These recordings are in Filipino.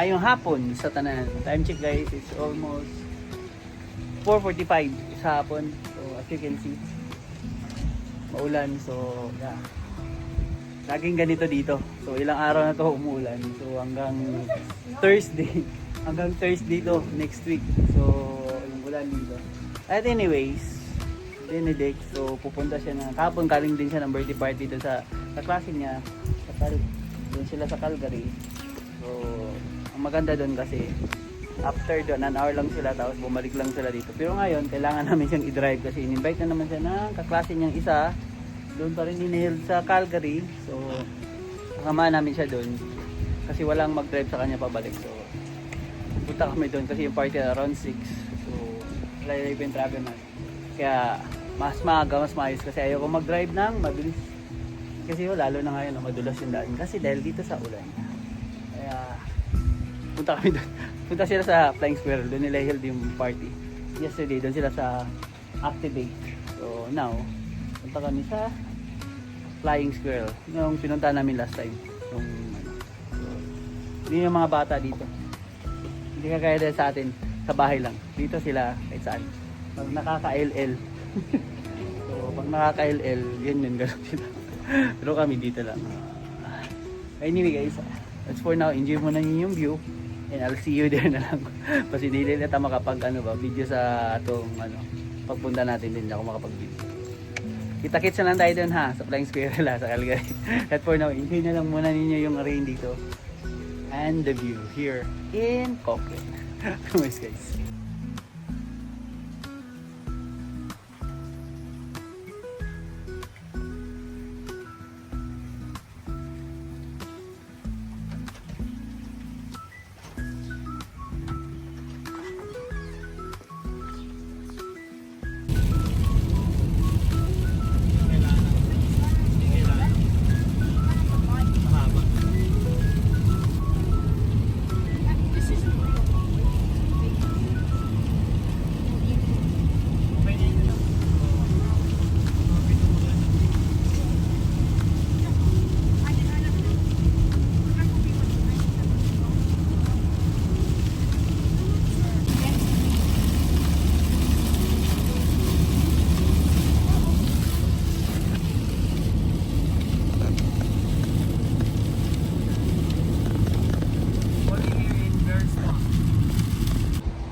maayong hapon sa tanan. Time check guys, it's almost 4:45 sa hapon. So as you can see, maulan. So yeah, laging ganito dito. So ilang araw na to umuulan. So hanggang Thursday to next week. So yung ulan dito. At anyways, Benedict, so pupunta siya na kahapon, kaling din siya ng birthday party doon sa klase niya doon sila sa Calgary. So ang maganda doon kasi after doon, an hour lang sila tapos bumalik lang sila dito. Pero ngayon kailangan namin siyang i-drive kasi in-invite na naman siya ng kaklase niyang isa doon pa rin inihil sa Calgary. So kasama namin siya doon kasi walang mag-drive sa kanya pabalik. So punta kami doon kasi yung party around 6. So layo yung travel na, kaya mas maaga, mas maayos kasi ayoko mag-drive ng mabilis kasi lalo na ngayon madulas yung daan kasi dahil dito sa ulan. Kaya punta kami doon. Punta sila sa Flying Squirrel, doon nila held yung party yesterday, doon sila sa Activate. So now punta kami sa Flying Squirrel, yung pinunta namin last time, yung so, hindi yung mga bata dito, hindi kagaya dahil sa atin sa bahay lang. Dito sila kahit saan pag nakaka-LL. So pag nakaka-LL, yun gano'n sila. Pero kami dito lang. Anyway guys, that's for now. Enjoy muna niyo yung view and I'll see you there na lang. Kasi hindi na tayo makapag video sa atong pagpunta natin, din ako makapag-video. Kita-kits na lang tayo doon ha, sa Flying Squirrel sa Calgary. At for now, enjoy na lang muna ninyo yung rain dito and the view here in Cochrane. Nice guys.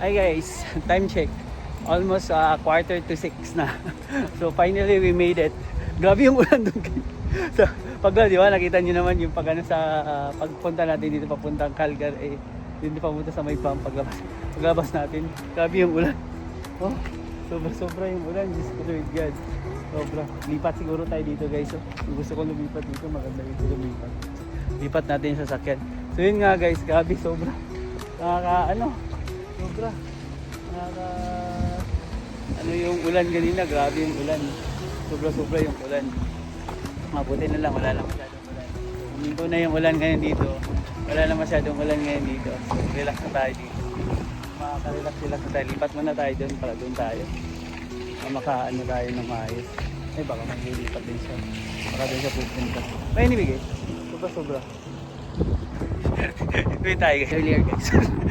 Hi guys, time check. Almost 5:45 na. So finally we made it. Grabe yung ulan doon. So pag di ba nakita niyo naman yung sa pagpunta natin dito papuntang Calgary, dito papunta sa may pump paglabas natin. Grabe yung ulan. Oh, sobra yung ulan. Just to it God. Sobra. Lipat siguro tayo dito guys. So, kung gusto ko lumipat dito, maganda dito lumipat. Lipat natin sa sasakyan. So yun nga guys, grabe sobra. Sobra. Yung ulan kanina, grabe yung ulan. Sobra yung ulan. Mabuti na lang, wala lang masyadong ulan. Huminto na yung ulan ngayon dito. Wala lang masyadong ulan ngayon dito. So, relax na tayo dito. Makaka-relax na tayo. Lipat muna tayo doon para doon tayo. Tayo ng maayos. Eh, baka may lipat din siya. Baka doon siya pupunta. But anyway guys, sobra. Wait tayo guys. Earlier guys.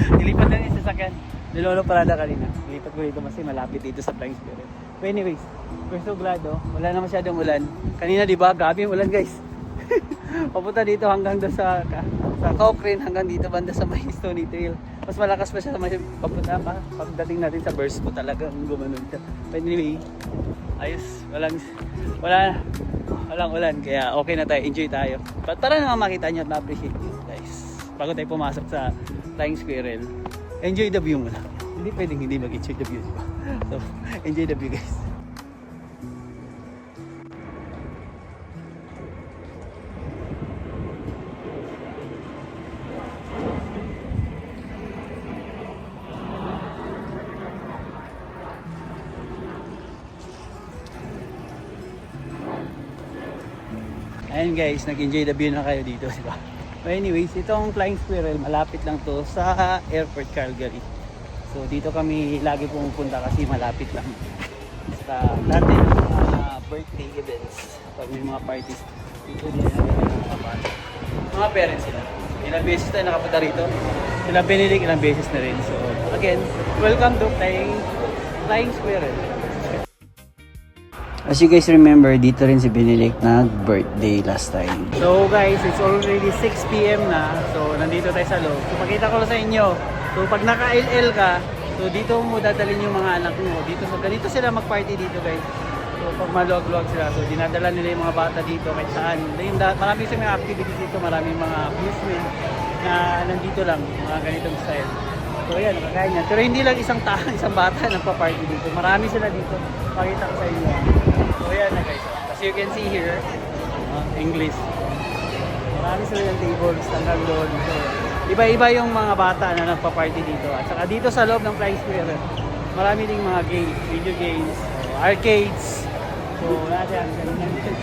Nilipat na yung sasakyan. Nilolo parada kanina. Nilipat ko dito kasi malapit dito sa Flying Squirrel. But anyways, we're so glad wala na masyadong ulan. Kanina diba, grabe yung ulan guys. Papunta dito hanggang doon sa Cochrane, hanggang dito banda sa may Stony Trail. Mas malakas pa siya sa may papunta pa. Pagdating natin sa burst po talagang gumanon siya. But anyway, ayos. Walang ulan. Kaya okay na tayo. Enjoy tayo. But para naman makita nyo at ma-appreciate nyo guys. Bago tayo pumasok sa Flying Squirrel, enjoy the view muna. Hindi pwedeng hindi mag-enjoy the view, diba? So, enjoy the view guys. Ayan guys, nag-enjoy the view na kayo dito, diba? But anyways, itong Flying Squirrel, malapit lang to sa Airport Calgary. So dito kami lagi pumupunta kasi malapit lang. Basta dati birthday events, pag may mga parties, dito din mga parents sila. Ilang beses tayo nakapunta rito. Sila Benedict ilang beses na rin. So again, welcome to Flying Squirrel. As you guys remember, dito rin si Benedict nag-birthday last time. So guys, it's already 6 PM na. So nandito tayo sa loob. So pakita ko lang sa inyo. So pag naka-LL ka, so dito mo dadalhin yung mga anak mo. Dito, so ganito sila mag-party dito guys. So pag maluwag-luwag sila, so dinadala nila yung mga bata dito kahit saan. Marami sa mga activities dito, maraming mga amusement na nandito lang, mga ganitong style. So yan, nakakain yan. Pero hindi lang isang bata nagpa-party dito. Marami sila dito. Pakita ko sa inyo. So yan na guys. As you can see here, English. Marami sila yung tables hanggang doon. So, iba-iba yung mga bata na nagpa-party dito. At saka dito sa loob ng Flying Squirrel, marami ding mga games, video games, arcades. So, nasa yan.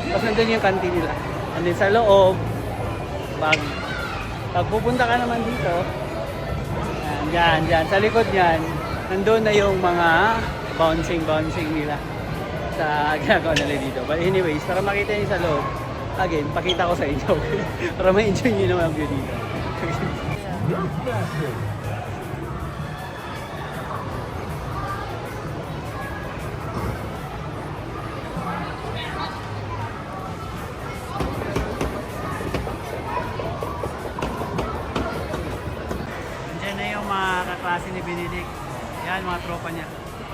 Tapos nandun yung canteen nila. And then sa loob, pag pupunta ka naman dito, dyan, sa likod niyan, nandun na yung mga bouncing nila sa ginagawa nila dito. But anyways, para makita niyo sa loob, again, pakita ko sa inyo. Para ma-enjoy niyo naman ang view dito. Kaklase ni Benedict. Yan, mga tropa niya.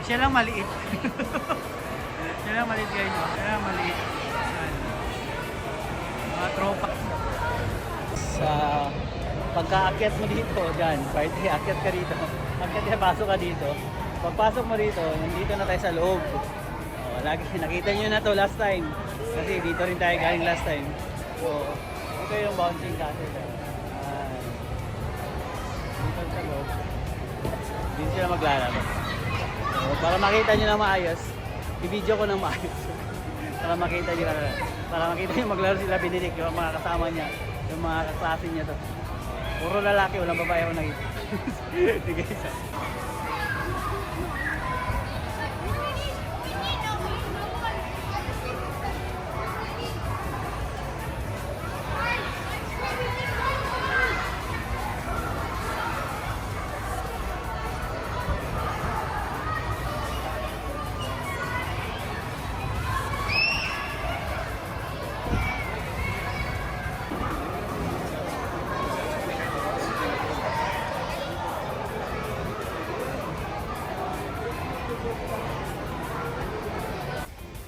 Siya lang maliit. Siya lang maliit guys. Siya lang maliit. Yan. Mga tropa. Sa pagka-akyat mo dito, dyan, party, akyat ka dito. Akyat ka, pasok ka dito. Pagpasok mo dito, nandito na tayo sa loob. Lagi, nakita nyo na to last time. Kasi dito rin tayo galing last time. So, ito yung bouncing castle. Dito sa loob. Dito sila maglalaro. So, para makita nyo na maayos, i-video ko na maayos. Para makita nyo maglaro sila Benedict, yung mga kasama niya, yung mga kaklase niya to. Puro lalaki, walang babae ako nakita. Sige isa.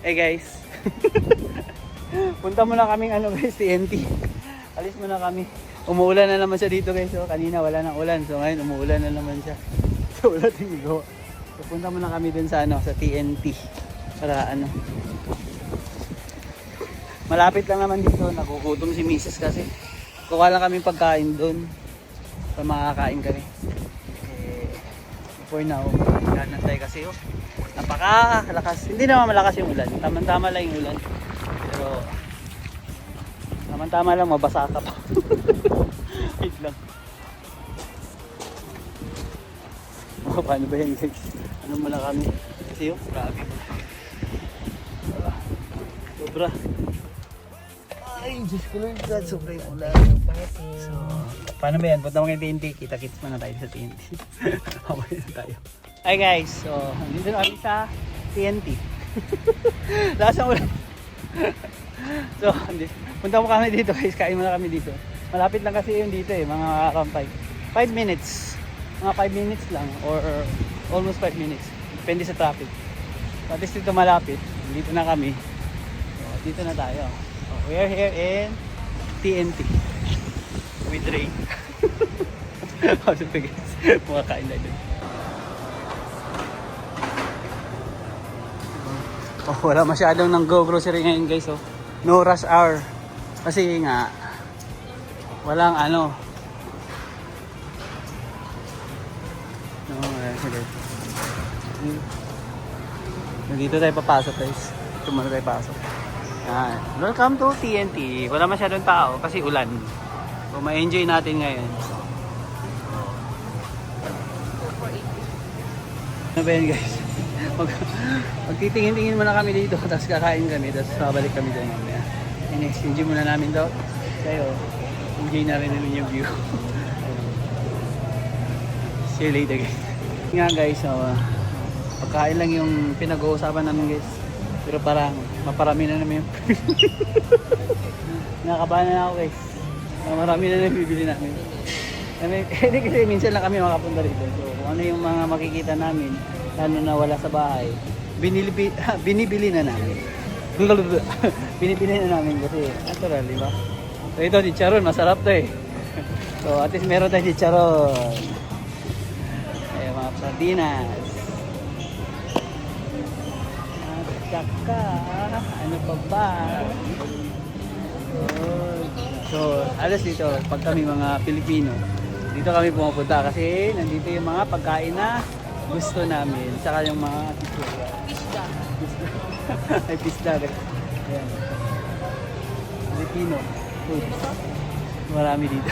Hey guys, punta muna kaming guys, TNT. Alis muna kami. Umuulan na naman siya dito guys. So, kanina wala nang ulan. So ngayon umuulan na naman siya. So wala tayong igawa. So punta muna kami dun sa sa TNT. Para malapit lang naman dito. Nagugutom si Mrs. kasi. Kuha lang kami pagkain dun. Para makakain kami. For now, nantay kasi napakalakas. Hindi naman malakas yung ulan. Tama-tama lang yung ulan. Pero tama-tama lang, mabasa ka pa. Wait lang. Paano ba yan guys? Ano muna kami? Kasi grabe. Sobra. Ay, Diyos ko lang. Sobra yung ulan. So, paano ba yan? Punta mo kayo TNT. Kita-kits muna tayo sa TNT. Mamaya na tayo. Hi guys, so dito na kami sa TNT. Lakas ang ulan. So, punta mo kami dito guys, kain muna kami dito. Malapit lang kasi yun dito mga kampay. 5 minutes. Mga 5 minutes lang or almost 5 minutes. Depende sa traffic. So, at least dito malapit. Dito na kami. So, dito na tayo. So, we are here in TNT. With Ray. Sige guys, makakain na dun. Wala masyadong nang go grocery ngayon guys. No rush hour. Kasi nga walang dito tayo papasok guys. Dito muna tayo pasok. Yan. Welcome to TNT. Wala masyadong tao kasi ulan. So ma-enjoy natin ngayon. Ano ba yan guys? Magtitingin-tingin muna kami dito, tapos kakain kami, tapos babalik kami doon mamaya. In-exchange muna namin daw. Kayo, enjoy na rin namin yung view. See you later guys. Nga guys, pagkain lang yung pinag-uusapan namin guys. Pero parang maparami na namin yung nakabahan na ako guys. Marami na namin bibili namin. Kasi minsan lang kami makapunta rito. So kung ano yung mga makikita namin, lalo na wala sa bahay, binibili na namin. Binibili na namin kasi natural, di ba? So ito, chicharon, masarap to eh. So at least meron tayo chicharon. Ayan, mga sardinas. At saka, ano pa ba? So alas dito, pag kami mga Pilipino, dito kami pumupunta kasi nandito yung mga pagkain na gusto namin. Saka yung mga pisda. Ay, pisda. Ayan. Filipino food. Marami dito.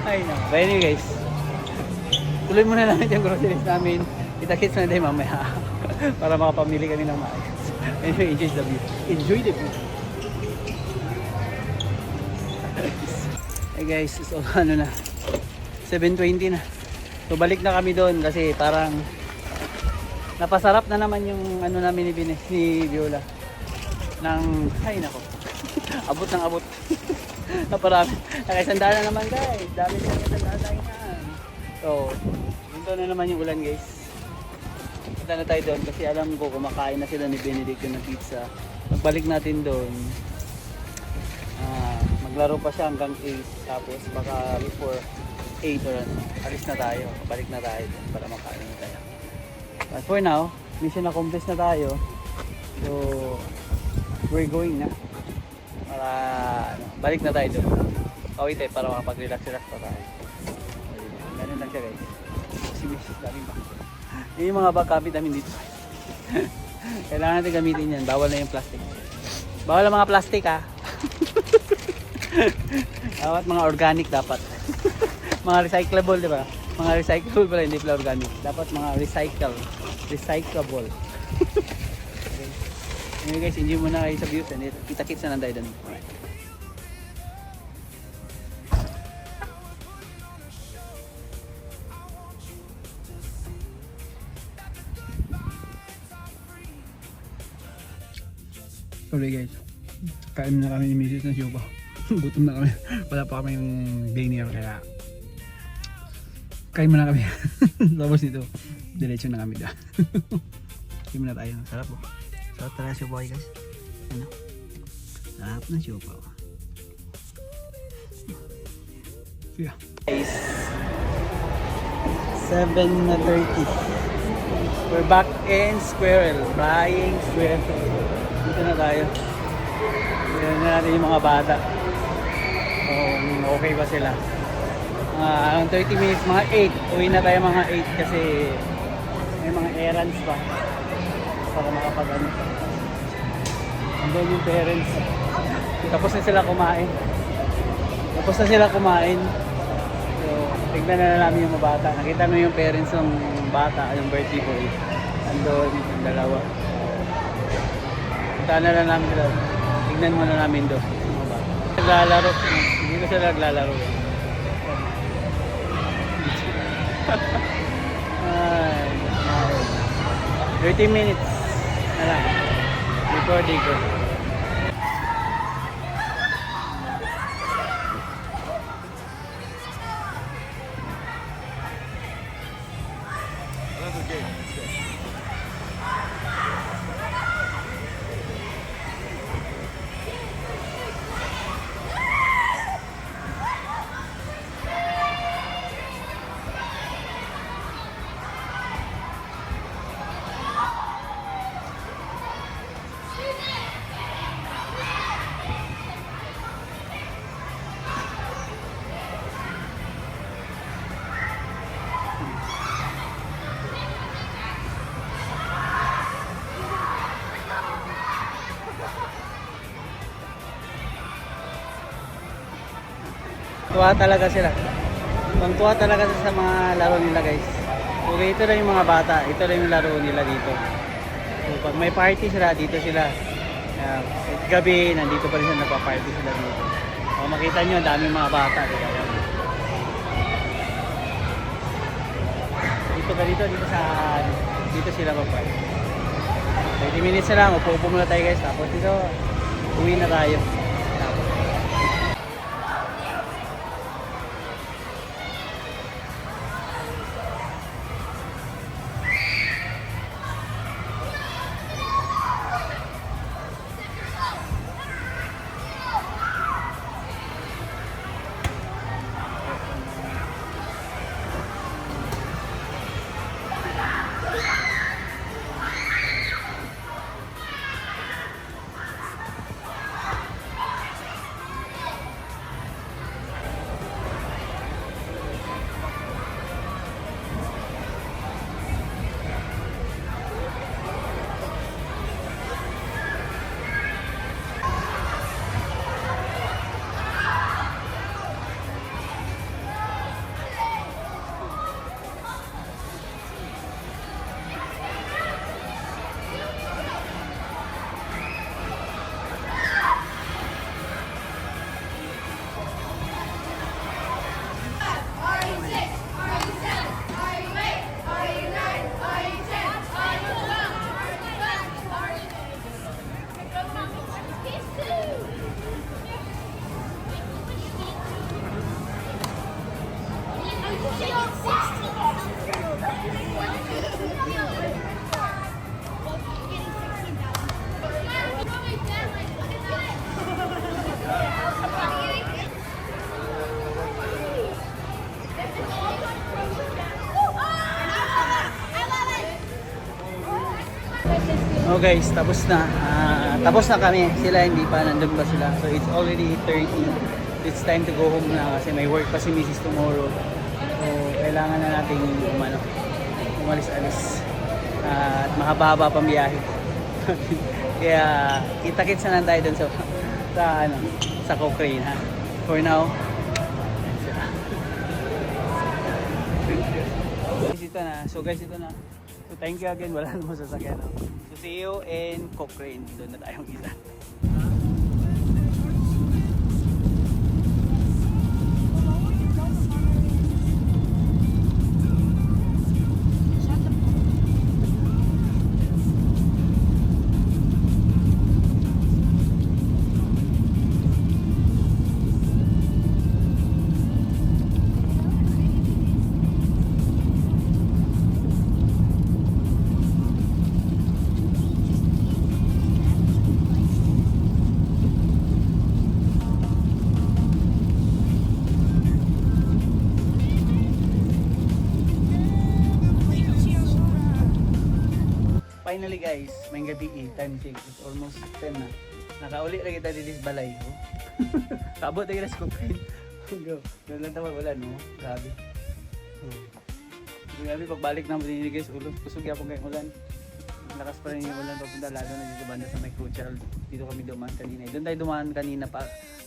Ay, no. But anyway guys, tuloy muna namin yung groceries namin. Kita-kits na tayo mamaya. Para makapamili kami ng maayos. Anyway, enjoy the view. Enjoy the view. Hey guys, so ano na, 7:20 na. So balik na kami doon kasi parang napasarap na naman yung ano namin ni Viola. Ay nako, abot ng abot. Naparami. Nakisandaan na naman guys. Dami na nakisandaan yan. So, dito na naman yung ulan guys. Punta na tayo doon kasi alam ko kumakain na sila ni Benedict ng pizza. Pagbalik natin doon, maglaro pa siya hanggang 8. Tapos baka before 8 or ano, alis na tayo. Balik na tayo doon para makain na tayo. But for now, mission accomplished na tayo. So, we're going na. Para ano, balik na tayo doon. Pauwi tayo para makapag-relax-relax pa tayo. Ganun lang siya guys. Simis, daming ba. Yun yung mga backup namin dito. Kailangan natin gamitin yan. Bawal na yung plastic. Bawal ang mga plastic ha. Dapat mga organic dapat. Mga recyclable, di ba? Mga recyclable pala, hindi pala organic. Dapat mga recyclable. Okay. Anyway guys, enjoy muna kayo sa views and kita-kits na lang tayo doon. Alright. Sorry guys, kain na kami ni Mrs. ng siyopa. Gutom na kami. Wala pa kami yung dinner kaya kain muna kami. Tapos nito, diretso na kami doon. Kain muna tayo. Sarap po. Sarap talaga siyopa guys. Ano? Sarap na siyopa. Yeah. Guys, 7:30. We're back in Squirrel. Flying Squirrel. Dito na tayo. Tignan na natin yung mga bata. Okay ba sila? 30 minutes, mga 8. Uwi na tayo mga 8 kasi may mga errands pa para makapag-ano. Andun yung parents. Tapos na sila kumain. So, tignan na namin yung mga bata. Nakita mo yung parents ng bata, yung birthday boy. Andun yung dalawa. Punta na lang namin doon. Tignan muna namin doon. Naglalaro. Hindi ko sila naglalaro. Ay, 30 minutes na lang before they go. Tuwa talaga sila. Tuwa talaga sa mga laro nila guys. Okay, ito lang yung mga bata. Ito lang yung laro nila dito. So pag may party sila, dito sila. Gabi, nandito pa rin sila, nagpa-party sila dito. makita nyo, ang daming mga bata. Diba? Dito sila pa. 30 minutes na lang, upo muna tayo guys. Tapos dito, uwi na tayo. Tapos, oh guys, tapos na. Tapos na kami. Sila hindi pa, nandun pa sila. So it's already 30. It's time to go home na kasi may work pa si Mrs. tomorrow. So kailangan na natin umalis-alis. At mahaba-haba pang biyahe. Kaya kita-kits na lang tayo dun sa Cochrane ha. For now, ito na. So guys, ito na. So thank you again. Wala naman sasakyan. So see you in Cochrane. Doon na tayong kita. Finally guys, may gabi time check. It's almost 10 na. Nakauli na kita dito sa balay. Oh. Kabot na kita sa Cochrane. Go. Doon lang tawag wala no. Grabe. Grabe pagbalik naman din guys. Kusog yapon kay ulan. Lakas pa rin yung ulan papunta lalo na dito banda sa may Crucial. Dito kami dumaan kanina. Doon tayo dumaan kanina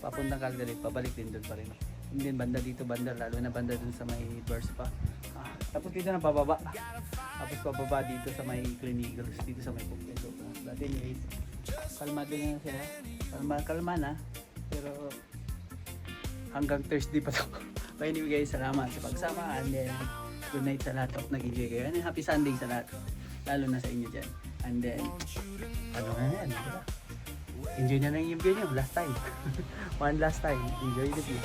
papuntang Calgary. Pabalik din doon pa rin. Hindi banda dito banda lalo na banda doon sa may Burst pa. Tapos dito na pababa. Tapos pababa dito sa may Clinicals, dito sa may Cochrane. So, dati anyways, kalmado na sila. Kalma na. Pero hanggang Thursday pa to. But anyway guys, salamat sa pagsama. And then, good night sa lahat. Hope nag-enjoy kayo. And happy Sunday sa lahat. Lalo na sa inyo dyan. And then, ano na yan? Diba? Enjoy na lang yung view nyo. Last time. One last time. Enjoy the view.